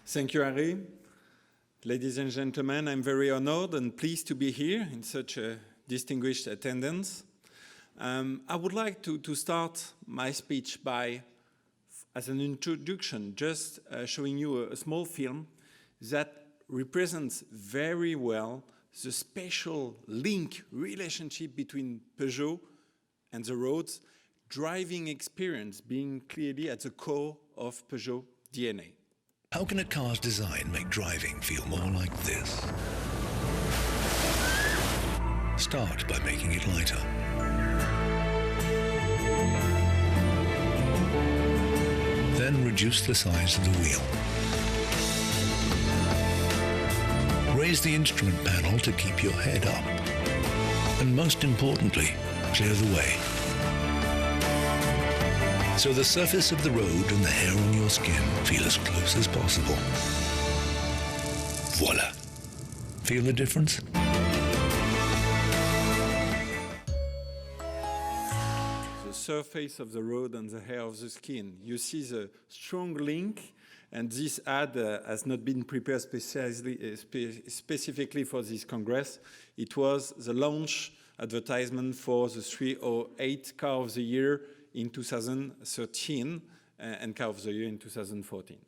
Thank you, Harry. Ladies and gentlemen, I'm very honored and pleased to be here in such a distinguished attendance. I would like to start my speech by, as an introduction, just showing you a small film that represents very well the special link relationship between Peugeot and the roads, driving experience being clearly at the core of Peugeot DNA. How can a car's design make driving feel more like this? Start by making it lighter. Then reduce the size of the wheel. Raise the instrument panel to keep your head up. And most importantly, clear the way. So the surface of the road and the hair on your skin feel as close as possible. Voila. Feel the difference? The surface of the road and the hair of the skin. You see the strong link, and this ad has not been prepared specifically for this Congress. It was the launch advertisement for the 308 Car of the Year in 2013 and Car of the Year in 2014.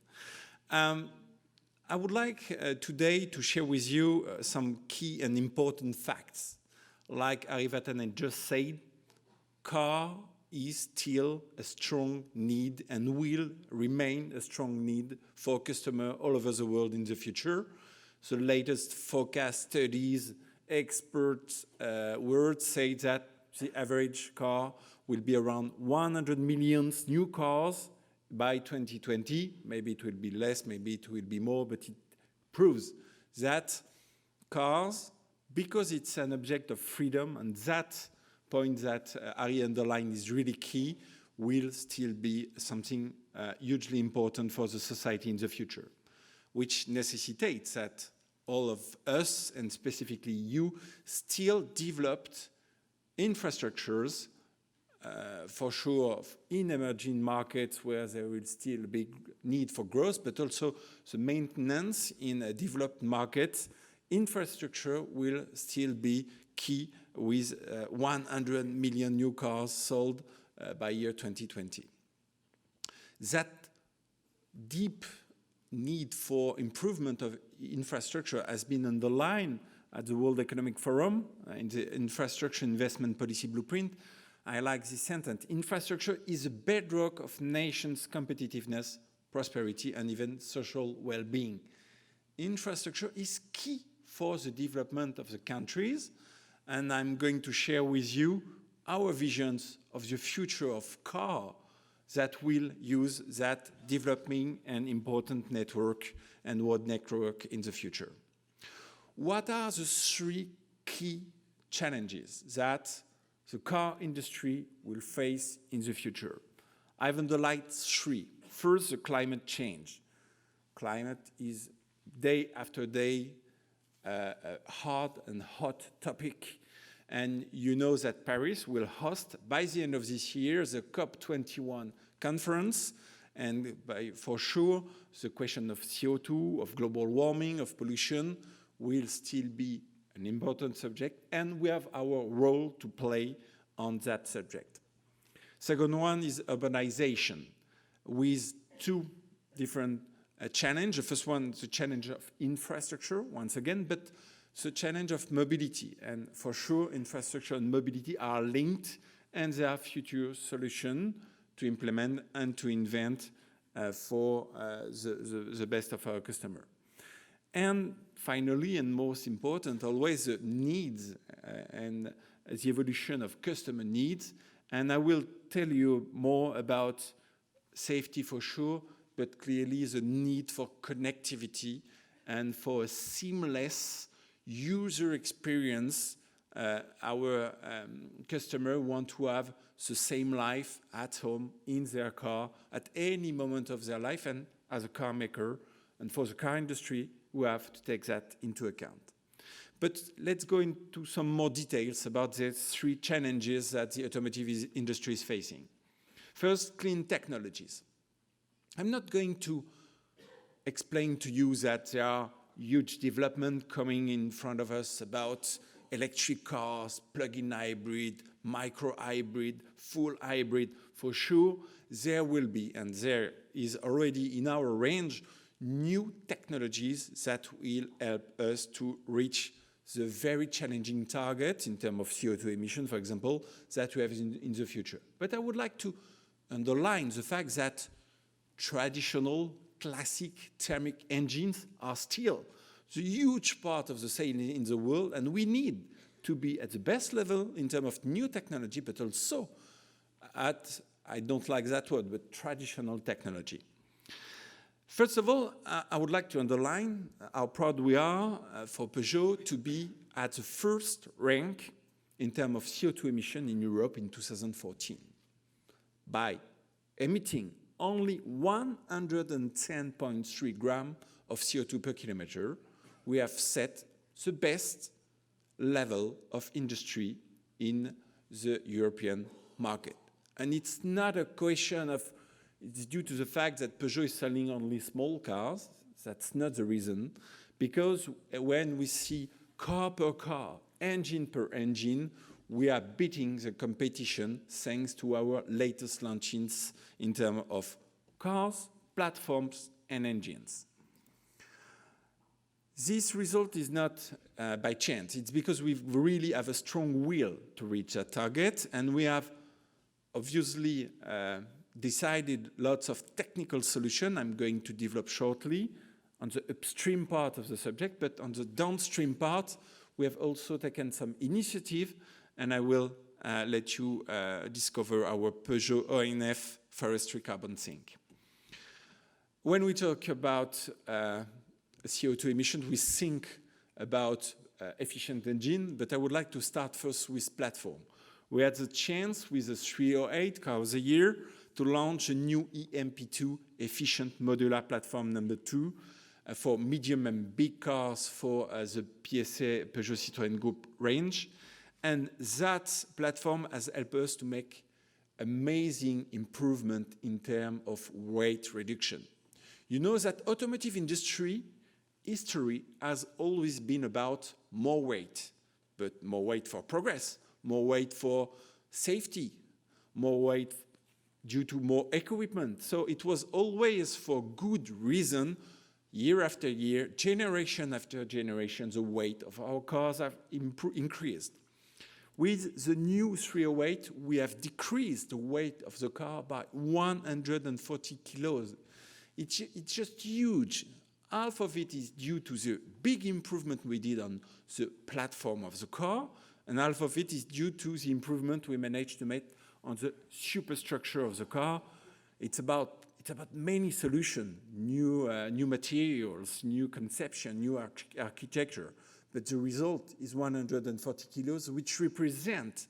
I would like today to share with you some key and important facts. Like Harry Vatanen just said, car is still a strong need and will remain a strong need for customers all over the world in the future. The latest forecast studies, experts' words say that the average car will be around 100 million new cars by 2020. Maybe it will be less, maybe it will be more, but it proves that cars, because it's an object of freedom, and that point that Harry underlined is really key, will still be something hugely important for the society in the future, which necessitates that all of us, and specifically you, still developed infrastructures for sure in emerging markets where there will still be need for growth, but also the maintenance in a developed market. Infrastructure will still be key with 100 million new cars sold by year 2020. That deep need for improvement of infrastructure has been underlined at the World Economic Forum in the Infrastructure Investment Policy Blueprint. I like this sentence. Infrastructure is a bedrock of nations' competitiveness, prosperity, and even social well-being. Infrastructure is key for the development of the countries, and I'm going to share with you our visions of the future of car that will use that developing and important network and road network in the future. What are the three key challenges that the car industry will face in the future? I've underlined three. First, the climate change. Climate is day after day a hard and hot topic. And you know that Paris will host, by the end of this year, the COP21 conference. And for sure, the question of CO2, of global warming, of pollution will still be an important subject. And we have our role to play on that subject. Second one is urbanization, with two different challenges. The first one is the challenge of infrastructure, once again, but the challenge of mobility. And for sure, infrastructure and mobility are linked, and there are future solutions to implement and to invent for the best of our customer. And finally, and most important, always the needs and the evolution of customer needs. And I will tell you more about safety for sure, but clearly the need for connectivity and for a seamless user experience. Our customer want to have the same life at home, in their car, at any moment of their life, and as a car maker, and for the car industry, we have to take that into account. But let's go into some more details about the three challenges that the automotive industry is facing. First, clean technologies. I'm not going to explained to you that there are huge development coming in front of us about electric cars, plug-in hybrid, micro-hybrid, full hybrid. For sure, there will be, and there is already in our range, new technologies that will help us to reach the very challenging target in terms of CO2 emission, for example, that we have in the future. But I would like to underline the fact that traditional classic thermic engines are still the huge part of the sale in the world, and we need to be at the best level in terms of new technology, but also at, I don't like that word, but traditional technology. First of all, I would like to underline how proud we are for Peugeot to be at the first rank in terms of CO2 emission in Europe in 2014 by emitting only 110.3 grams of CO2 per kilometer. We have set the best level of industry in the European market. And it's not a question of, it's due to the fact that Peugeot is selling only small cars. That's not the reason. Because when we see car per car, engine per engine, we are beating the competition thanks to our latest launches in terms of cars, platforms, and engines. This result is not by chance. It's because we really have a strong will to reach that target, and we have obviously decided lots of technical solutions I'm going to develop shortly on the upstream part of the subject, but on the downstream part, we have also taken some initiative, and I will let you discover our Peugeot ONF forestry carbon sink. When we talk about CO2 emissions, we think about efficient engine, but I would like to start first with platform. We had the chance with the 308 car of the year to launch a new EMP2 efficient modular platform number 2 for medium and big cars for the PSA Peugeot Citroën Group range. And that platform has helped us to make amazing improvement in terms of weight reduction. You know that automotive industry history has always been about more weight, but more weight for progress, more weight for safety, more weight due to more equipment. So it was always for good reason, year after year, generation after generation, the weight of our cars have increased. With the new 308, we have decreased the weight of the car by 140 kilos. It's just huge. Half of it is due to the big improvement we did on the platform of the car, and half of it is due to the improvement we managed to make on the superstructure of the car. It's about many solutions, new materials, new conception, new architecture. But the result is 140 kilos, which represent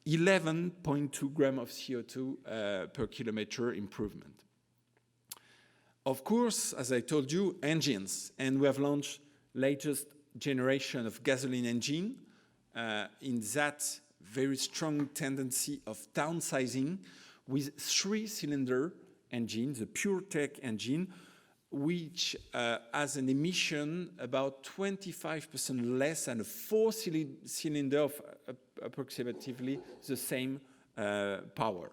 11.2 grams of CO2 per kilometer improvement. Of course, as I told you, engines, and we have launched latest generation of gasoline engine in that very strong tendency of downsizing with 3-cylinder engine, the PureTech engine, which has an emission about 25% less than a 4-cylinder of approximately the same power.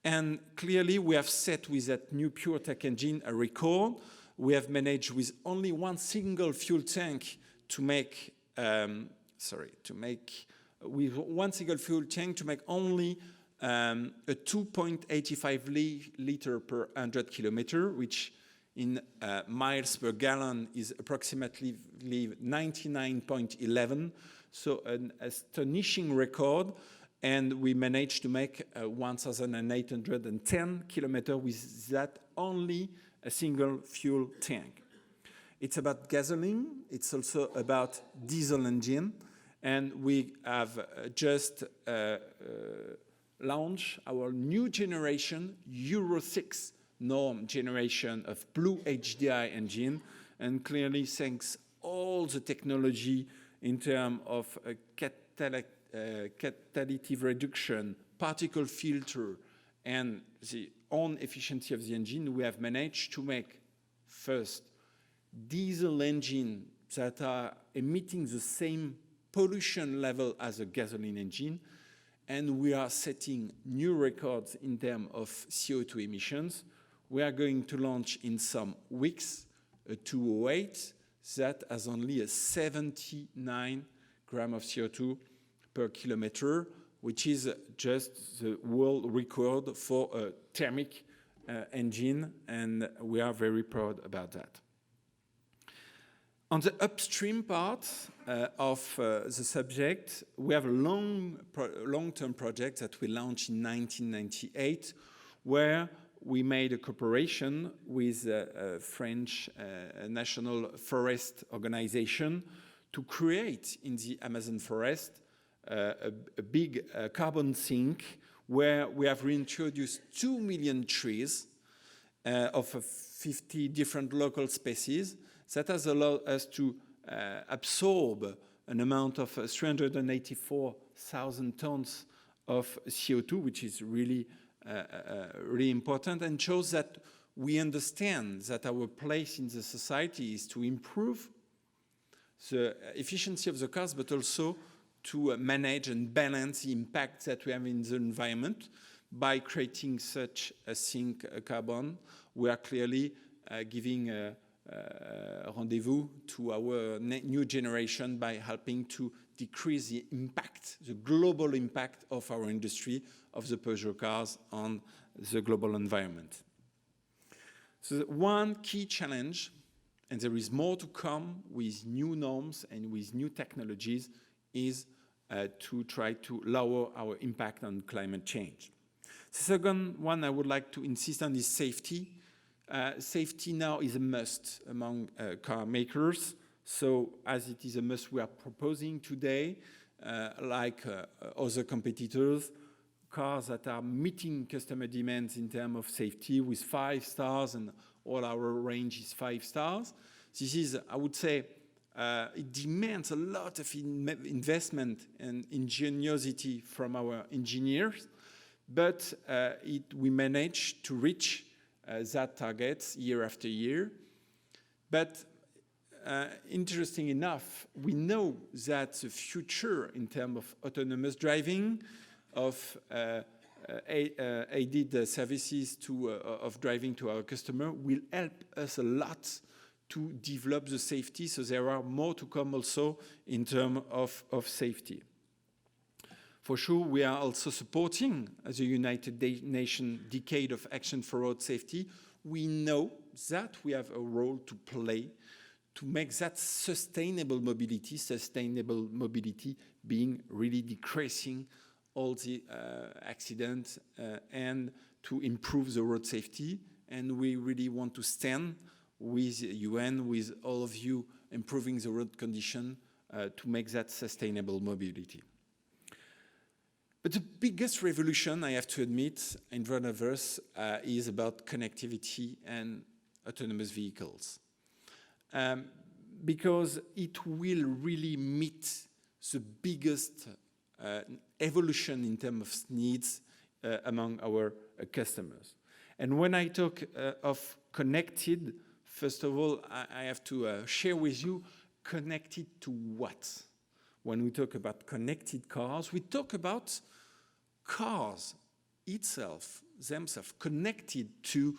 And clearly, we have set with that new PureTech engine a record. We have managed with only one single fuel tank to make, with one single fuel tank to make only a 2.85 liter per 100 kilometer, which in miles per gallon is approximately 99.11. So an astonishing record. And we managed to make 1,810 kilometers with that only a single fuel tank. It's about gasoline. It's also about diesel engine. And we have just launched our new generation, Euro 6 norm generation of blue HDI engine. And clearly, thanks all the technology in terms of catalytic reduction, particle filter, and the own efficiency of the engine, we have managed to make first, diesel engines that are emitting the same pollution level as a gasoline engine, and we are setting new records in terms of CO2 emissions. We are going to launch in some weeks a 208 that has only a 79 gram of CO2 per kilometer, which is just the world record for a thermic engine, and we are very proud about that. On the upstream part of the subject, we have a long-term project that we launched in 1998, where we made a cooperation with a French National Forest Organization to create in the Amazon forest a big carbon sink where we have reintroduced 2 million trees of 50 different local species. That has allowed us to absorb an amount of 384,000 tons of CO2, which is really, really important, and shows that we understand that our place in the society is to improve the efficiency of the cars, but also to manage and balance the impact that we have in the environment. By creating such a sink carbon, we are clearly giving a rendezvous to our new generation by helping to decrease the impact, the global impact of our industry, of the Peugeot cars on the global environment. So one key challenge, and there is more to come with new norms and with new technologies, is to try to lower our impact on climate change. The second one I would like to insist on is safety. Safety now is a must among car makers. So as it is a must, we are proposing today, like other competitors, cars that are meeting customer demands in terms of safety with 5 stars, and all our range is 5 stars. This is, I would say, it demands a lot of investment and ingenuity from our engineers, but we manage to reach that target year after year. But interesting enough, we know that the future in terms of autonomous driving, of aided services of driving to our customer will help us a lot to develop the safety. So there are more to come also in terms of safety. For sure, we are also supporting the United Nations Decade of Action for Road Safety. We know that we have a role to play to make that sustainable mobility being really decreasing all the accidents and to improve the road safety. And we really want to stand with UN, with all of you, improving the road condition to make that sustainable mobility. But the biggest revolution, I have to admit, in front of us is about connectivity and autonomous vehicles. Because it will really meet the biggest evolution in terms of needs among our customers. And when I talk of connected, first of all, I have to share with you, connected to what? When we talk about connected cars, we talk about cars themselves connected to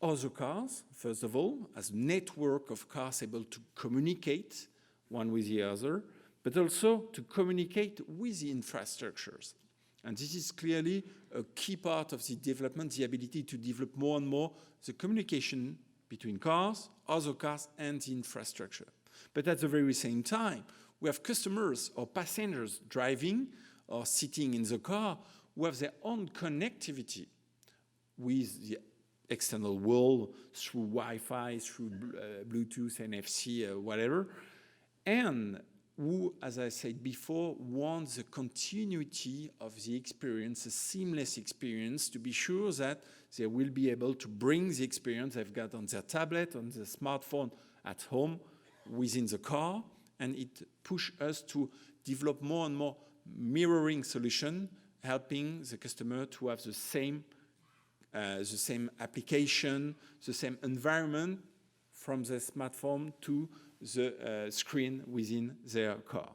other cars, first of all, as a network of cars able to communicate one with the other, but also to communicate with the infrastructures. And this is clearly a key part of the development, the ability to develop more and more the communication between cars, other cars, and the infrastructure. But at the very same time, we have customers or passengers driving or sitting in the car who have their own connectivity with the external world through Wi-Fi, through Bluetooth, NFC, whatever, and who, as I said before, want the continuity of the experience, a seamless experience, to be sure that they will be able to bring the experience they've got on their tablet, on their smartphone at home, within the car, and it pushes us to develop more and more mirroring solution, helping the customer to have the same application, the same environment, from the smartphone to the screen within their car.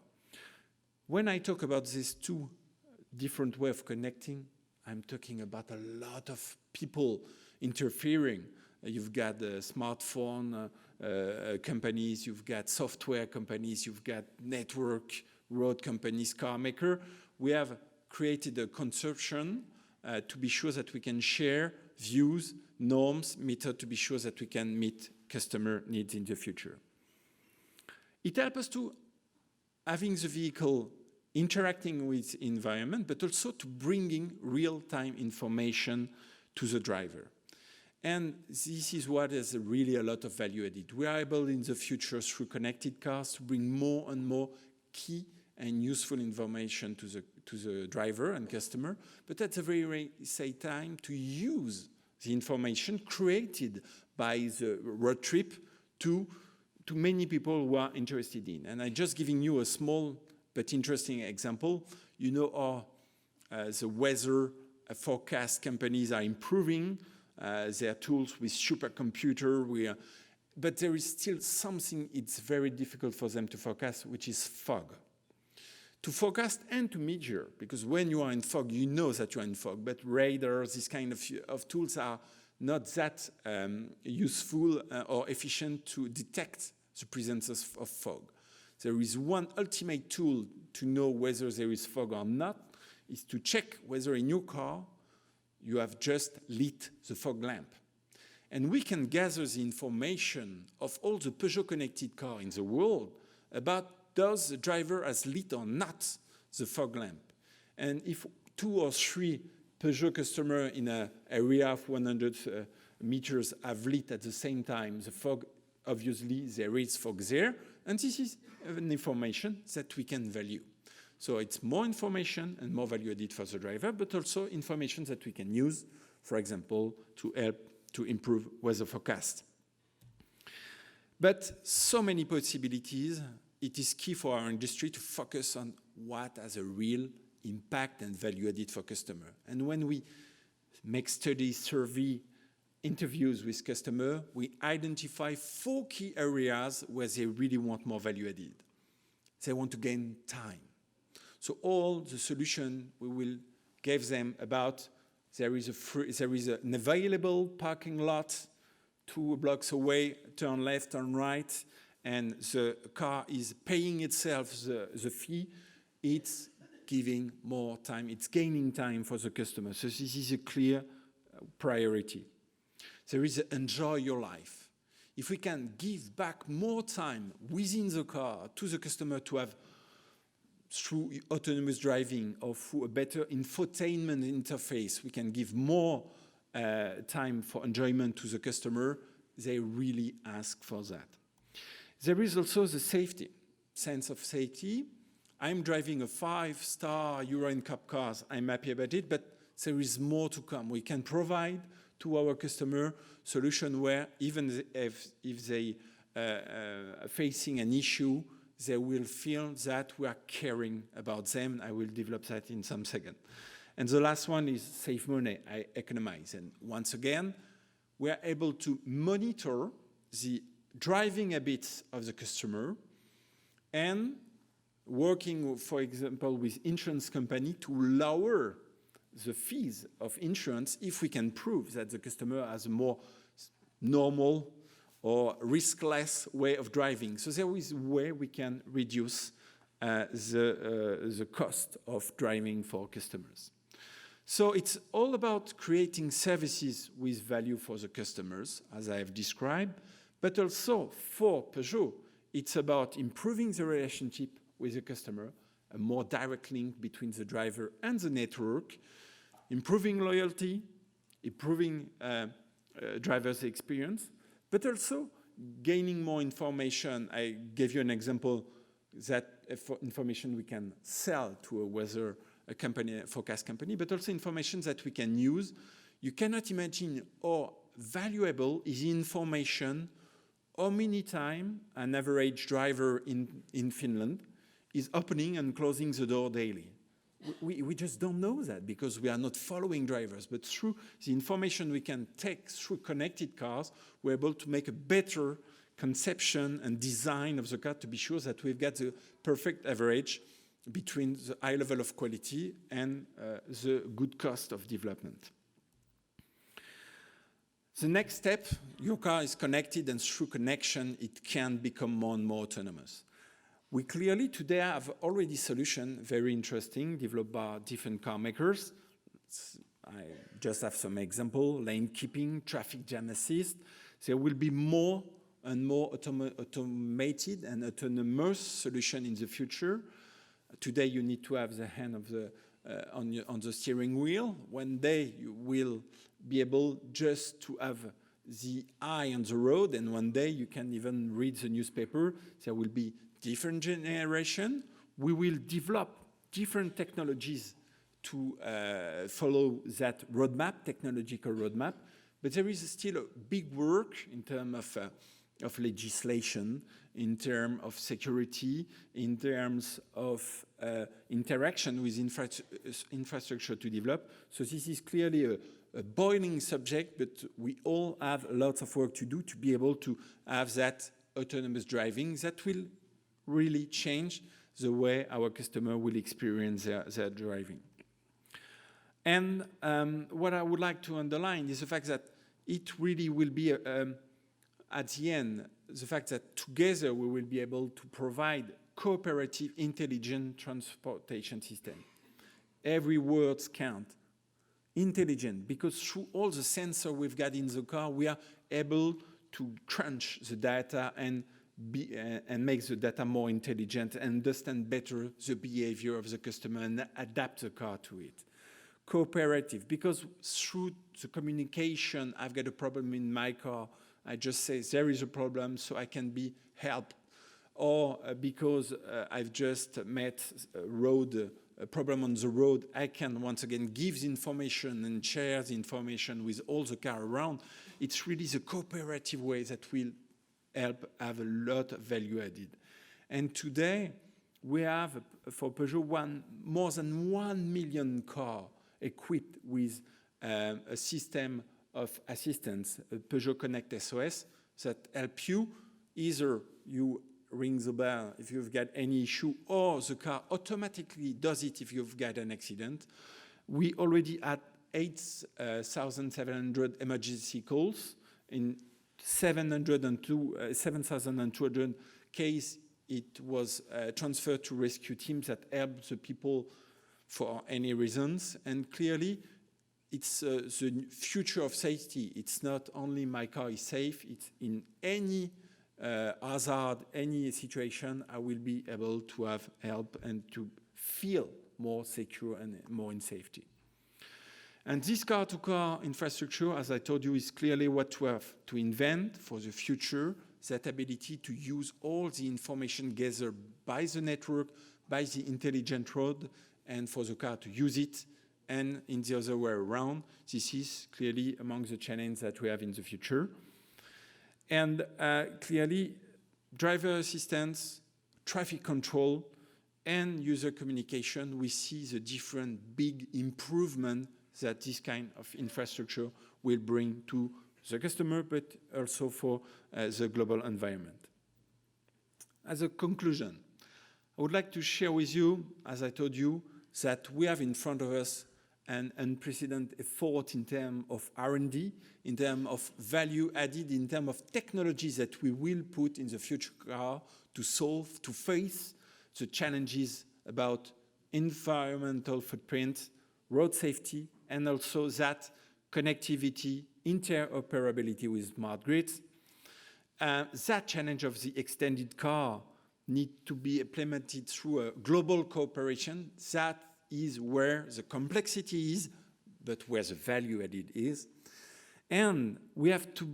When I talk about these two different ways of connecting, I'm talking about a lot of people interfering. You've got smartphone companies, you've got software companies, you've got network, road companies, car maker. We have created a consortium to be sure that we can share views, norms, method to be sure that we can meet customer needs in the future. It helps us to having the vehicle interacting with environment, but also to bringing real-time information to the driver. And this is what is really a lot of value added. We are able in the future through connected cars to bring more and more key and useful information to the driver and customer, but at the very same time to use the information created by the road trip to many people who are interested in. And I'm just giving you a small but interesting example. You know how the weather forecast companies are improving their tools with supercomputer. But there is still something it's very difficult for them to forecast, which is fog. To forecast and to measure, because when you are in fog, you know that you are in fog, but radars, this kind of tools are not that useful or efficient to detect the presence of fog. There is one ultimate tool to know whether there is fog or not, is to check whether in your car you have just lit the fog lamp. And we can gather the information of all the Peugeot connected cars in the world about does the driver has lit or not the fog lamp. And if 2 or 3 Peugeot customers in an area of 100 meters have lit at the same time the fog, obviously there is fog there. And this is an information that we can value. So it's more information and more value added for the driver, but also information that we can use, for example, to help to improve weather forecast. But so many possibilities, it is key for our industry to focus on what has a real impact and value added for customer. And when we make studies, survey, interviews with customer, we identify 4 key areas where they really want more value added. They want to gain time. So all the solution we will give them about there is an available parking lot 2 blocks away, turn left, turn right, and the car is paying itself the fee, it's giving more time, it's gaining time for the customer. So this is a clear priority. There is enjoy your life. If we can give back more time within the car to the customer to have through autonomous driving or through a better infotainment interface, we can give more time for enjoyment to the customer, they really ask for that. There is also the safety, sense of safety. I'm driving a 5-star Euro NCAP cars, I'm happy about it, but there is more to come. We can provide to our customer solution where even if they are facing an issue, they will feel that we are caring about them. I will develop that in some second. And the last one is save money, I economize. And once again, we are able to monitor the driving habits of the customer and working, for example, with insurance company to lower the fees of insurance if we can prove that the customer has a more normal or riskless way of driving. So there is a way we can reduce the cost of driving for customers. So it's all about creating services with value for the customers, as I have described, but also for Peugeot, it's about improving the relationship with the customer, a more direct link between the driver and the network, improving loyalty, improving driver's experience, but also gaining more information. I gave you an example that information we can sell to a weather company, a forecast company, but also information that we can use. You cannot imagine how valuable is information, how many times an average driver in Finland is opening and closing the door daily. We just don't know that because we are not following drivers, but through the information we can take through connected cars, we're able to make a better conception and design of the car to be sure that we've got the perfect average between the high level of quality and the good cost of development. The next step, your car is connected, and through connection, it can become more and more autonomous. We clearly today have already solutions, very interesting, developed by different car makers. I just have some example, lane keeping, traffic jam assist. There will be more and more automated and autonomous solution in the future. Today you need to have the hand of the, on the steering wheel. One day you will be able just to have the eye on the road, and one day you can even read the newspaper. There will be different generation. We will develop different technologies to follow that roadmap, technological roadmap. But there is still a big work in terms of legislation, in terms of security, in terms of interaction with infrastructure to develop. So this is clearly a boiling subject, but we all have lots of work to do to be able to have that autonomous driving that will really change the way our customer will experience their driving. And what I would like to underline is the fact that it really will be, at the end, the fact that together we will be able to provide cooperative, intelligent transportation system. Every word counts. Intelligent, because through all the sensors we've got in the car, we are able to crunch the data and make the data more intelligent and understand better the behavior of the customer and adapt the car to it. Cooperative, because through the communication, I've got a problem in my car, I just say there is a problem so I can be helped. Or because I've just met a problem on the road, I can once again give the information and share the information with all the car around. It's really the cooperative way that will help have a lot of value added. And today, we have, for Peugeot, more than 1 million cars equipped with a system of assistance, a Peugeot Connect SOS, that help you. Either you ring the bell if you've got any issue, or the car automatically does it if you've got an accident. We already had 8,700 emergency calls. In 7,200 cases, it was transferred to rescue teams that help the people for any reasons. And clearly, it's the future of safety. It's not only my car is safe, it's in any hazard, any situation, I will be able to have help and to feel more secure and more in safety. And this car-to-car infrastructure, as I told you, is clearly what we have to invent for the future, that ability to use all the information gathered by the network, by the intelligent road, and for the car to use it, and in the other way around. This is clearly among the challenges that we have in the future. And clearly, driver assistance, traffic control, and user communication, we see the different big improvements that this kind of infrastructure will bring to the customer, but also for the global environment. As a conclusion, I would like to share with you, as I told you, that we have in front of us an unprecedented effort in terms of R&D, in terms of value added, in terms of technologies that we will put in the future car to solve, to face the challenges about environmental footprint, road safety, and also that connectivity, interoperability with smart grids. That challenge of the extended car need to be implemented through a global cooperation. That is where the complexity is, but where the value added is. And we have to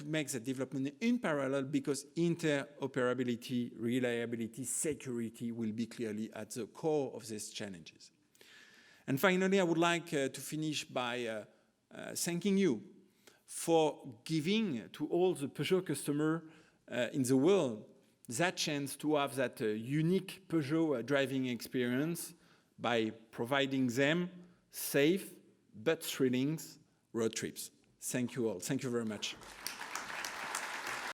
make the development in parallel, because interoperability, reliability, security will be clearly at the core of these challenges. And finally, I would like to finish by thanking you for giving to all the Peugeot customers in the world that chance to have that unique Peugeot driving experience by providing them safe but thrilling road trips. Thank you all. Thank you very much.